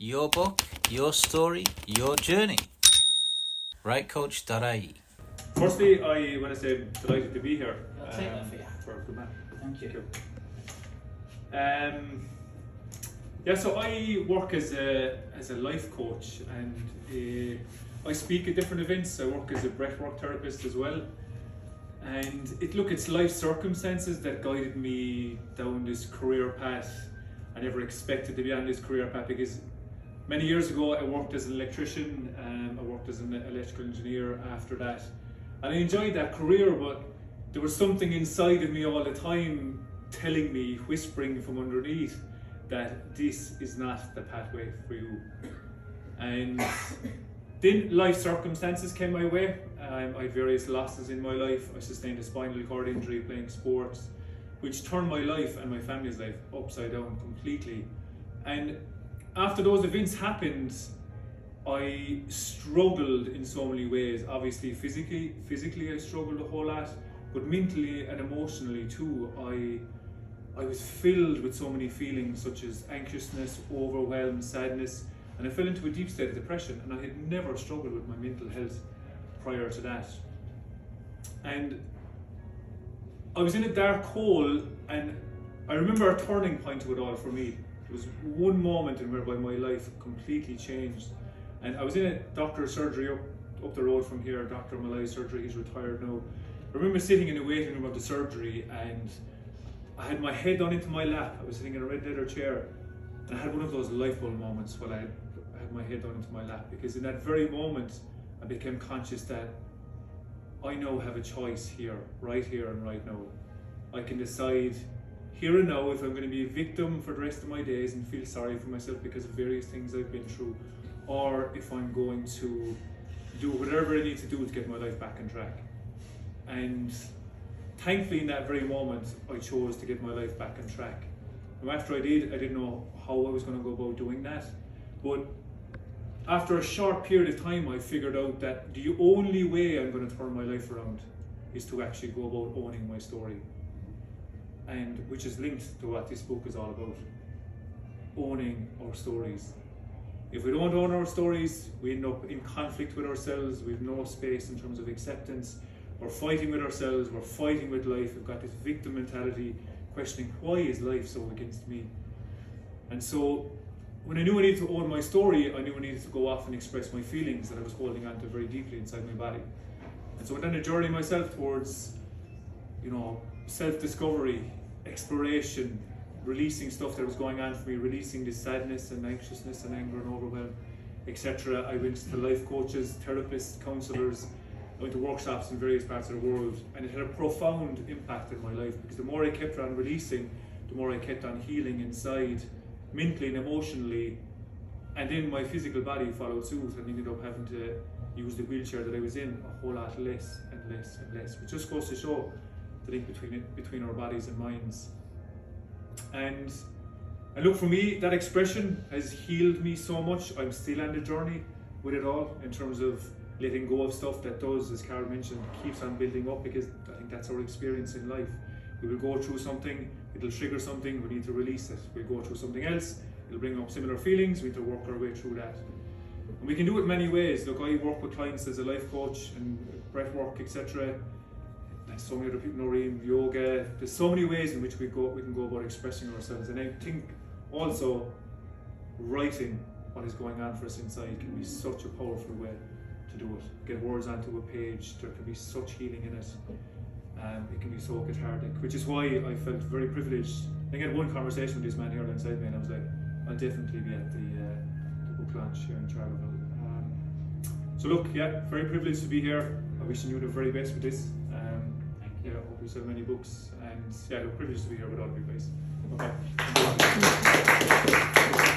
your book, your story, your journey. Rightcoach.ie. Firstly, I want to say delighted to be here. I'll take that for you. Good man. Thank you. So I work as a life coach, and I speak at different events. I work as a breathwork therapist as well. And it's life circumstances that guided me down this career path. I never expected to be on this career path because many years ago I worked as an electrician, I worked as an electrical engineer after that. And I enjoyed that career, but there was something inside of me all the time telling me, whispering from underneath, that this is not the pathway for you. And then life circumstances came my way. I had various losses in my life. I sustained a spinal cord injury playing sports, which turned my life and my family's life upside down completely. And after those events happened, I struggled in so many ways. Obviously physically I struggled a whole lot, but mentally and emotionally too. I was filled with so many feelings such as anxiousness, overwhelm, sadness, and I fell into a deep state of depression, and I had never struggled with my mental health prior to that. And I was in a dark hole, and I remember a turning point to it all for me. It was one moment in whereby my life completely changed. And I was in a doctor's surgery up the road from here, Dr. Malai's surgery. He's retired now. I remember sitting in the waiting room of the surgery, and I had my head on into my lap. I was sitting in a red leather chair, and I had one of those light bulb moments when I had my head on into my lap, because in that very moment I became conscious that I now have a choice here and right now. I can decide here and now if I'm going to be a victim for the rest of my days and feel sorry for myself because of various things I've been through, or if I'm going to do whatever I need to do to get my life back on track. And thankfully in that very moment I chose to get my life back on track. And after I didn't know how I was going to go about doing that, but after a short period of time I figured out that the only way I'm going to turn my life around is to actually go about owning my story, and which is linked to what this book is all about. Owning our stories. If we don't own our stories, we end up in conflict with ourselves. We have no space in terms of acceptance. We're fighting with ourselves, we're fighting with life. We've got this victim mentality, questioning, why is life so against me? And so when I knew I needed to own my story, I knew I needed to go off and express my feelings that I was holding on to very deeply inside my body. And so I went on a journey myself towards, self-discovery, exploration, releasing stuff that was going on for me, releasing this sadness and anxiousness and anger and overwhelm, etc. I went to life coaches, therapists, counsellors. I went to workshops in various parts of the world, and it had a profound impact in my life, because the more I kept on releasing, the more I kept on healing inside, mentally and emotionally, and then my physical body followed suit, and ended up having to use the wheelchair that I was in a whole lot less and less and less, which just goes to show the link between our bodies and minds. And look, for me, that expression has healed me so much. I'm still on the journey with it all, in terms of letting go of stuff that does, as Carl mentioned, keeps on building up, because I think that's our experience in life. We will go through something, it'll trigger something, we need to release it. We'll go through something else, it'll bring up similar feelings, we need to work our way through that. And we can do it many ways. Look, I work with clients as a life coach and breath work, etc. There's so many other people know, yoga. There's so many ways in which we can go about expressing ourselves. And I think also writing what is going on for us inside can be such a powerful way to do it. Get words onto a page, there can be such healing in it. It can be so cathartic, which is why I felt very privileged. I had one conversation with this man here alongside me, and I was like, I'll definitely be at the book launch here in Charleville. So look, yeah, very privileged to be here. I'm wishing you the very best with this. Yeah, hope you sell many books, and yeah, look, privileged to be here with all of you guys. Okay.